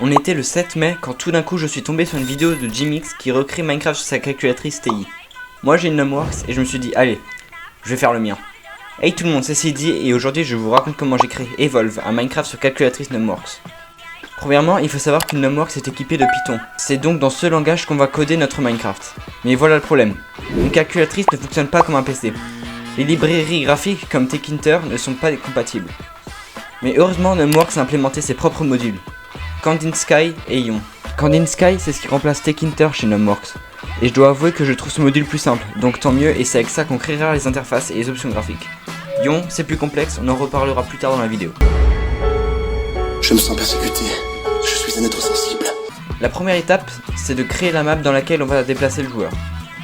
On était le 7 mai quand tout d'un coup je suis tombé sur une vidéo de Jimix qui recrée Minecraft sur sa calculatrice TI. Moi j'ai une Numworks et je me suis dit allez, je vais faire le mien. Hey tout le monde, c'est CD et aujourd'hui je vous raconte comment j'ai créé Evolve, un Minecraft sur calculatrice Numworks. Premièrement, il faut savoir qu'une Numworks est équipée de Python. C'est donc dans ce langage qu'on va coder notre Minecraft. Mais voilà le problème. Une calculatrice ne fonctionne pas comme un PC. Les librairies graphiques comme Tkinter ne sont pas compatibles. Mais heureusement, Numworks a implémenté ses propres modules. Kandinsky et Ion. Kandinsky, c'est ce qui remplace Tkinter chez Numworks. Et je dois avouer que je trouve ce module plus simple, donc tant mieux et c'est avec ça qu'on créera les interfaces et les options graphiques. Ion, c'est plus complexe, on en reparlera plus tard dans la vidéo. Je me sens persécuté, je suis un être sensible. La première étape, c'est de créer la map dans laquelle on va déplacer le joueur.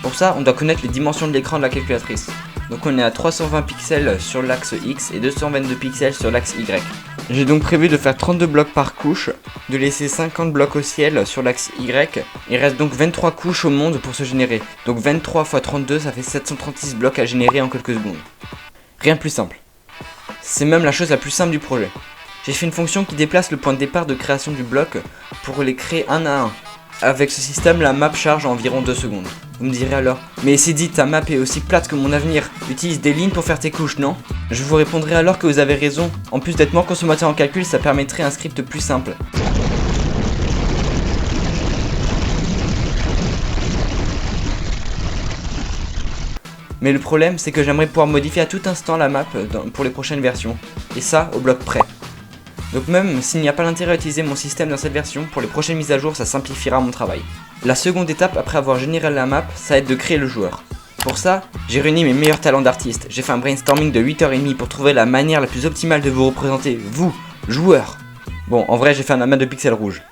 Pour ça, on doit connaître les dimensions de l'écran de la calculatrice. Donc on est à 320 pixels sur l'axe X et 222 pixels sur l'axe Y. J'ai donc prévu de faire 32 blocs par couche, de laisser 50 blocs au ciel sur l'axe Y. Il reste donc 23 couches au monde pour se générer. Donc 23 x 32, ça fait 736 blocs à générer en quelques secondes. Rien de plus simple. C'est même la chose la plus simple du projet. J'ai fait une fonction qui déplace le point de départ de création du bloc pour les créer un à un. Avec ce système, la map charge en environ 2 secondes. Vous me direz alors, mais c'est dit, ta map est aussi plate que mon avenir. Utilise des lignes pour faire tes couches, non? Je vous répondrai alors que vous avez raison. En plus d'être moins consommateur en calcul, ça permettrait un script plus simple. Mais le problème, c'est que j'aimerais pouvoir modifier à tout instant la map pour les prochaines versions. Et ça, au bloc près. Donc même s'il n'y a pas l'intérêt à utiliser mon système dans cette version, pour les prochaines mises à jour, ça simplifiera mon travail. La seconde étape, après avoir généré la map, ça va être de créer le joueur. Pour ça, j'ai réuni mes meilleurs talents d'artiste. J'ai fait un brainstorming de 8h30 pour trouver la manière la plus optimale de vous représenter, vous, joueurs. Bon, en vrai, j'ai fait un amas de pixels rouges.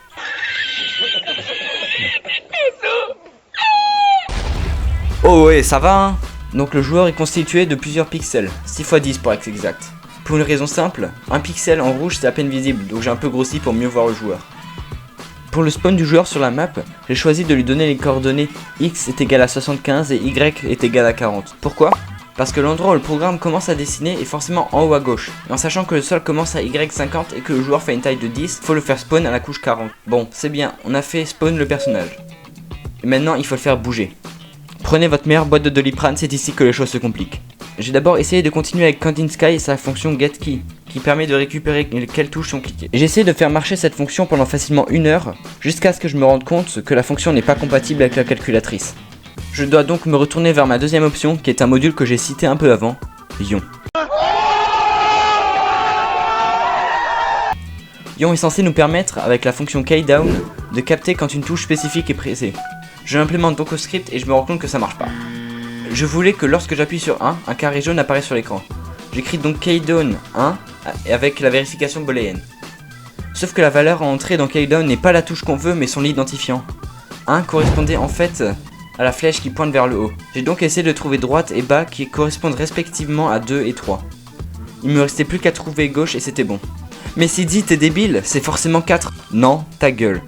Oh ouais, ça va hein. Donc le joueur est constitué de plusieurs pixels, 6 x 10 pour être exact. Pour une raison simple, un pixel en rouge c'est à peine visible, donc j'ai un peu grossi pour mieux voir le joueur. Pour le spawn du joueur sur la map, j'ai choisi de lui donner les coordonnées X est égal à 75 et Y est égal à 40. Pourquoi? Parce que l'endroit où le programme commence à dessiner est forcément en haut à gauche. Et en sachant que le sol commence à Y50 et que le joueur fait une taille de 10, faut le faire spawn à la couche 40. Bon, c'est bien, on a fait spawn le personnage. Et maintenant il faut le faire bouger. Prenez votre meilleure boîte de Doliprane, c'est ici que les choses se compliquent. J'ai d'abord essayé de continuer avec Kandinsky et sa fonction getKey, qui permet de récupérer quelles touches sont cliquées. J'ai essayé de faire marcher cette fonction pendant facilement 1 heure, jusqu'à ce que je me rende compte que la fonction n'est pas compatible avec la calculatrice. Je dois donc me retourner vers ma deuxième option, qui est un module que j'ai cité un peu avant, Ion. Ion est censé nous permettre, avec la fonction keydown, de capter quand une touche spécifique est pressée. Je l'implémente donc au script et je me rends compte que ça marche pas. Je voulais que lorsque j'appuie sur 1, un carré jaune apparaisse sur l'écran. J'écris donc keydown 1 avec la vérification booléenne. Sauf que la valeur à entrer dans keydown n'est pas la touche qu'on veut mais son identifiant. 1 correspondait en fait à la flèche qui pointe vers le haut. J'ai donc essayé de trouver droite et bas qui correspondent respectivement à 2 et 3. Il me restait plus qu'à trouver gauche et c'était bon. Mais si dit t'es débile, c'est forcément 4. Non, ta gueule.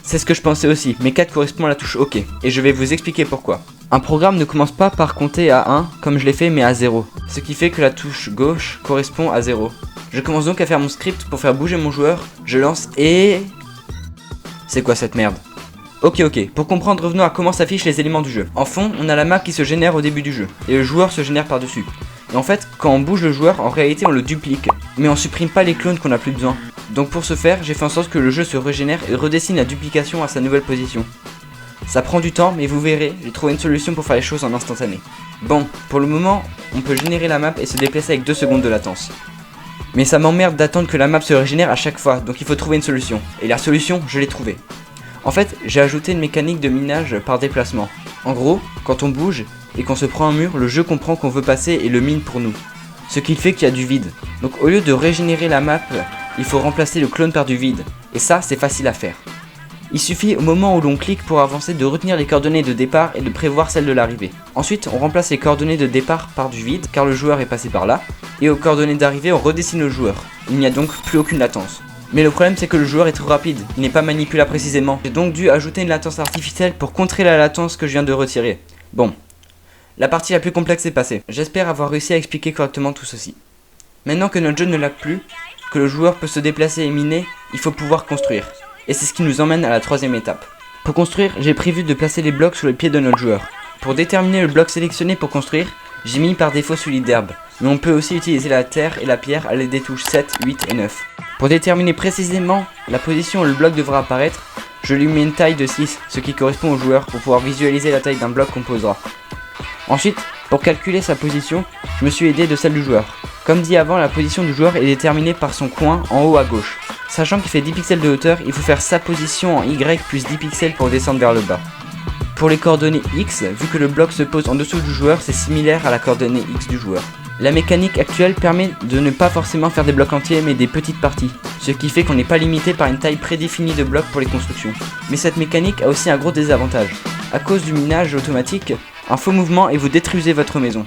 C'est ce que je pensais aussi, mais 4 correspond à la touche OK, et je vais vous expliquer pourquoi. Un programme ne commence pas par compter à 1, comme je l'ai fait, mais à 0. Ce qui fait que la touche gauche correspond à 0. Je commence donc à faire mon script pour faire bouger mon joueur, je lance et... C'est quoi cette merde? Ok, pour comprendre, revenons à comment s'affichent les éléments du jeu. En fond, on a la map qui se génère au début du jeu, et le joueur se génère par-dessus. Et en fait, quand on bouge le joueur, en réalité on le duplique, mais on supprime pas les clones qu'on n'a plus besoin. Donc pour ce faire, j'ai fait en sorte que le jeu se régénère et redessine la duplication à sa nouvelle position. Ça prend du temps, mais vous verrez, j'ai trouvé une solution pour faire les choses en instantané. Bon, pour le moment, on peut générer la map et se déplacer avec 2 secondes de latence. Mais ça m'emmerde d'attendre que la map se régénère à chaque fois, donc il faut trouver une solution. Et la solution, je l'ai trouvée. En fait, j'ai ajouté une mécanique de minage par déplacement. En gros, quand on bouge et qu'on se prend un mur, le jeu comprend qu'on veut passer et le mine pour nous. Ce qui fait qu'il y a du vide. Donc au lieu de régénérer la map, il faut remplacer le clone par du vide. Et ça, c'est facile à faire. Il suffit au moment où l'on clique pour avancer de retenir les coordonnées de départ et de prévoir celles de l'arrivée. Ensuite, on remplace les coordonnées de départ par du vide car le joueur est passé par là. Et aux coordonnées d'arrivée, on redessine le joueur. Il n'y a donc plus aucune latence. Mais le problème c'est que le joueur est trop rapide, il n'est pas manipulable précisément. J'ai donc dû ajouter une latence artificielle pour contrer la latence que je viens de retirer. Bon, la partie la plus complexe est passée. J'espère avoir réussi à expliquer correctement tout ceci. Maintenant que notre jeu ne lag plus, que le joueur peut se déplacer et miner, il faut pouvoir construire. Et c'est ce qui nous emmène à la troisième étape. Pour construire, j'ai prévu de placer les blocs sous les pieds de notre joueur. Pour déterminer le bloc sélectionné pour construire, j'ai mis par défaut celui d'herbe, mais on peut aussi utiliser la terre et la pierre à l'aide des touches 7, 8 et 9. Pour déterminer précisément la position où le bloc devra apparaître, je lui mets une taille de 6, ce qui correspond au joueur pour pouvoir visualiser la taille d'un bloc qu'on posera. Ensuite, pour calculer sa position, je me suis aidé de celle du joueur. Comme dit avant, la position du joueur est déterminée par son coin en haut à gauche. Sachant qu'il fait 10 pixels de hauteur, il faut faire sa position en Y plus 10 pixels pour descendre vers le bas. Pour les coordonnées X, vu que le bloc se pose en dessous du joueur, c'est similaire à la coordonnée X du joueur. La mécanique actuelle permet de ne pas forcément faire des blocs entiers mais des petites parties, ce qui fait qu'on n'est pas limité par une taille prédéfinie de blocs pour les constructions. Mais cette mécanique a aussi un gros désavantage. À cause du minage automatique, un faux mouvement et vous détruisez votre maison.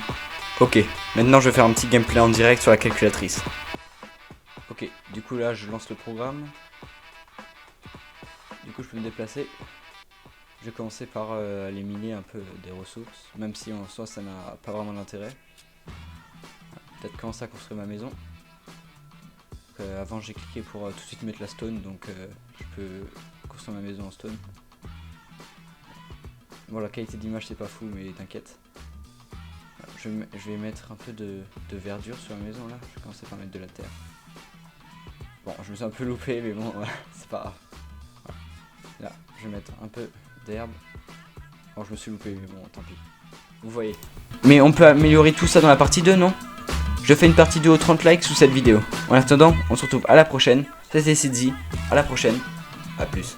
Ok, maintenant je vais faire un petit gameplay en direct sur la calculatrice. Ok, du coup là je lance le programme. Du coup je peux me déplacer. Je vais commencer par aller miner un peu des ressources, même si en soi ça n'a pas vraiment d'intérêt. Peut-être commencer à construire ma maison. Avant j'ai cliqué pour tout de suite mettre la stone, donc je peux construire ma maison en stone. Bon, la qualité d'image c'est pas fou, mais t'inquiète. Je vais mettre un peu de verdure sur la maison là, je vais commencer par mettre de la terre. Bon, je me suis un peu loupé, mais bon, c'est pas grave. Voilà. Là, je vais mettre un peu d'herbe. Bon, je me suis loupé, mais bon, tant pis. Vous voyez. Mais on peut améliorer tout ça dans la partie 2, non? Je fais une partie 2 aux 30 likes sous cette vidéo. En attendant, on se retrouve à la prochaine. C'était Sidzi, à la prochaine. A plus.